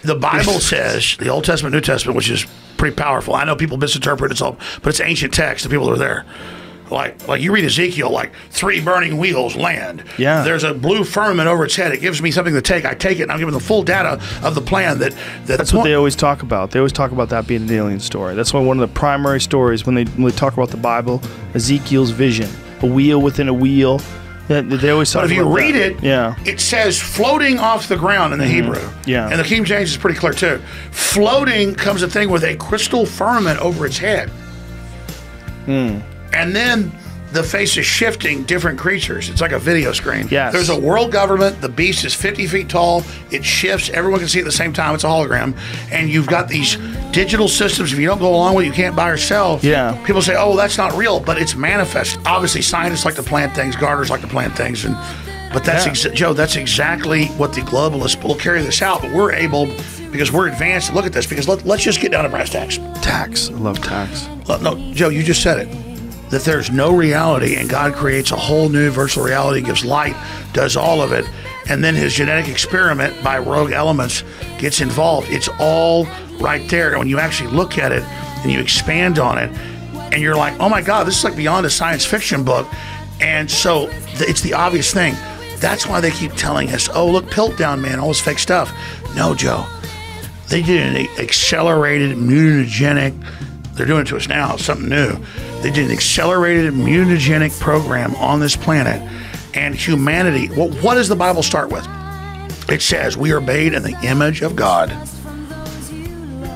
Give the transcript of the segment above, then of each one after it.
The Bible says, the Old Testament, New Testament, which is pretty powerful. I know people misinterpret it, but it's ancient text. The people that are there. Like you read Ezekiel, like 3 burning wheels land. Yeah. There's a blue firmament over its head. It gives me something to take. I take it, and I'm given the full data of the plan. That's what they always talk about. They always talk about that being an alien story. That's one of the primary stories when they talk about the Bible. Ezekiel's vision, a wheel within a wheel. They always talk about that. But if you read it, it says floating off the ground in the Hebrew. Yeah. And the King James is pretty clear too. Floating comes a thing with a crystal firmament over its head. And then the face is shifting different creatures. It's like a video screen. Yes. There's a world government. The beast is 50 feet tall. It shifts. Everyone can see it at the same time. It's a hologram. And you've got these digital systems. If you don't go along with it, you can't buy or sell. Yeah. People say, oh, that's not real, but it's manifest. Obviously, scientists like to plant things. Gardeners like to plant things. But that's, Joe, that's exactly what the globalists will carry this out. But we're able, because we're advanced, to look at this. Because let's just get down to brass tacks. Tax. I love tax. No, Joe, you just said it. That there's no reality, and God creates a whole new virtual reality, gives light, does all of it, and then his genetic experiment by rogue elements gets involved. It's all right there. And when you actually look at it and you expand on it, and you're like, oh my God, this is like beyond a science fiction book. And so it's the obvious thing. That's why they keep telling us, oh, look, Piltdown, man, all this fake stuff. No, Joe. They did an accelerated mutagenic, they're doing it to us now, something new. They did an accelerated mutagenic program on this planet, and humanity. Well, what does the Bible start with? It says we are made in the image of God.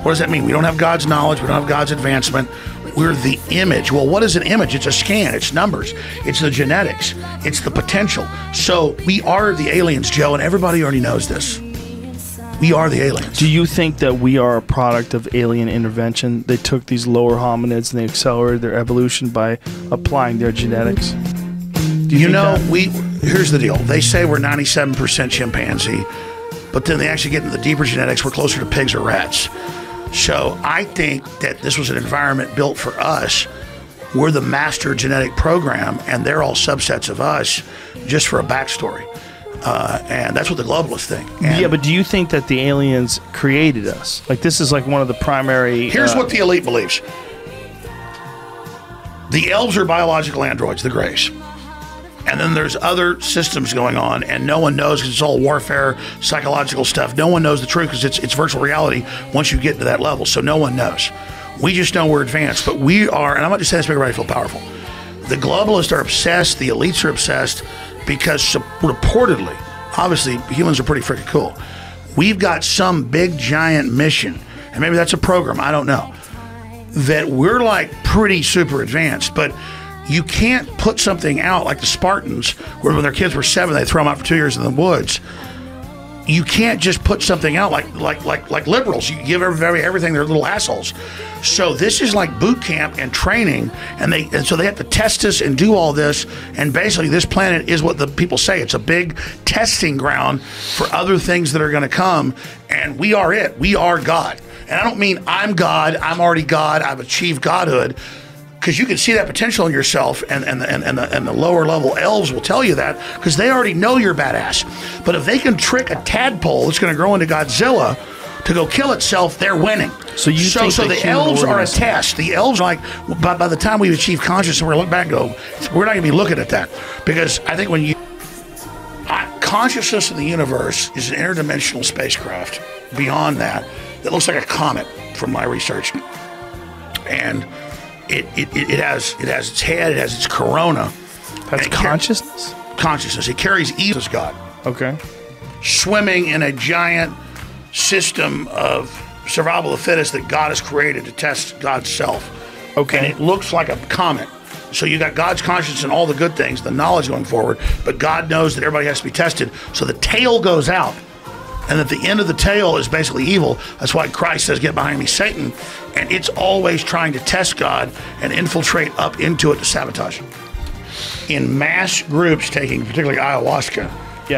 What does that mean? We don't have God's knowledge. We don't have God's advancement. We're the image. Well, what is an image? It's a scan. It's numbers. It's the genetics. It's the potential. So we are the aliens, Joe, and everybody already knows this. We are the aliens. Do you think that we are a product of alien intervention? They took these lower hominids and they accelerated their evolution by applying their genetics? You know, here's the deal. They say we're 97% chimpanzee, but then they actually get into the deeper genetics. We're closer to pigs or rats. So I think that this was an environment built for us. We're the master genetic program, and they're all subsets of us, just for a backstory. And that's what the globalists think. And yeah, but do you think that the aliens created us? Like, this is like one of the primary... Here's what the elite believes. The elves are biological androids, the Greys. And then there's other systems going on, and no one knows, because it's all warfare, psychological stuff. No one knows the truth, because it's virtual reality once you get to that level. So no one knows. We just know we're advanced. But we are, and I'm not just saying this to make everybody feel powerful. The globalists are obsessed. The elites are obsessed. Because reportedly, obviously, humans are pretty freaking cool. We've got some big, giant mission, and maybe that's a program, I don't know, that we're like pretty super advanced, but you can't put something out like the Spartans, where when their kids were 7, they throw them out for 2 years in the woods. You can't just put something out like liberals. You give everything, they're little assholes. So this is like boot camp and training, and so they have to test us and do all this. And basically, this planet is what the people say. It's a big testing ground for other things that are going to come. And we are it. We are God. And I don't mean I'm God. I'm already God. I've achieved godhood. Because you can see that potential in yourself, and the lower level elves will tell you that, because they already know you're badass. But if they can trick a tadpole that's going to grow into Godzilla to go kill itself, they're winning. So the elves are a test. The elves are like, by the time we've achieved consciousness, we're going to look back and go, we're not going to be looking at that. Because I think when consciousness in the universe is an interdimensional spacecraft beyond that looks like a comet from my research. And it has its head, it has its corona. That's consciousness? Consciousness. It carries evil as God. Okay. Swimming in a giant system of survival of the fittest that God has created to test God's self. Okay. And it looks like a comet. So you got God's conscience and all the good things, the knowledge going forward, but God knows that everybody has to be tested. So the tail goes out. And at the end of the tail is basically evil. That's why Christ says, get behind me, Satan. And it's always trying to test God and infiltrate up into it to sabotage him. In mass groups taking, particularly ayahuasca,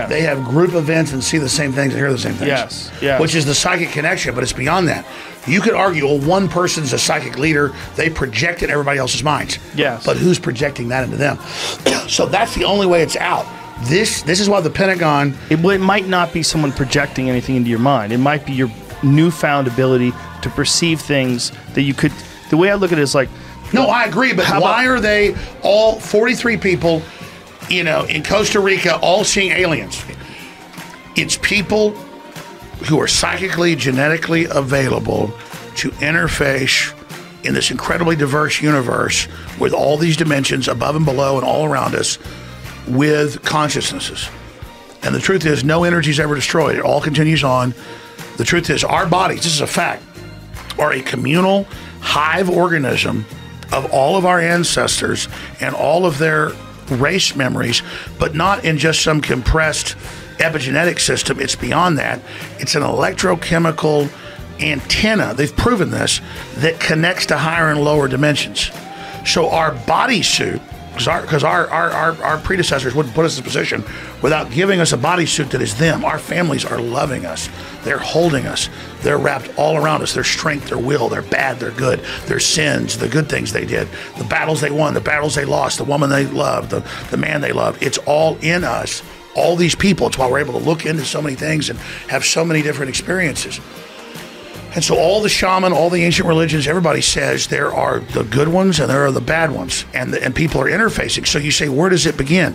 they have group events and see the same things and hear the same things. Yes. Which is the psychic connection, but it's beyond that. You could argue, well, one person's a psychic leader. They project it in everybody else's minds. Yes. But who's projecting that into them? So that's the only way it's out. This is why the Pentagon... It might not be someone projecting anything into your mind. It might be newfound ability to perceive things that you could. The way I look at it is like, no, I agree, but why are they all 43 people, in Costa Rica, all seeing aliens? It's people who are psychically, genetically available to interface in this incredibly diverse universe with all these dimensions above and below and all around us with consciousnesses. And the truth is, no energy is ever destroyed. It all continues on. The truth is, our bodies, this is a fact, are a communal hive organism of all of our ancestors and all of their race memories, but not in just some compressed epigenetic system. It's beyond that. It's an electrochemical antenna, they've proven this, that connects to higher and lower dimensions. So our bodysuit, because our predecessors wouldn't put us in a position without giving us a bodysuit that is them. Our families are loving us. They're holding us. They're wrapped all around us. Their strength, their will, their bad, their good, their sins, the good things they did, the battles they won, the battles they lost, the woman they loved, the man they loved. It's all in us, all these people. It's why we're able to look into so many things and have so many different experiences. And so all the shaman, all the ancient religions, everybody says there are the good ones and there are the bad ones, and people are interfacing. So you say, where does it begin?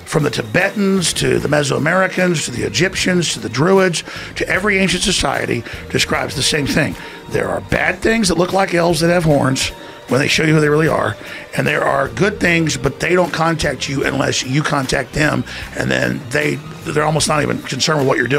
From the Tibetans to the Mesoamericans to the Egyptians to the Druids to every ancient society describes the same thing. There are bad things that look like elves that have horns when they show you who they really are, and there are good things, but they don't contact you unless you contact them, and then they're almost not even concerned with what you're doing.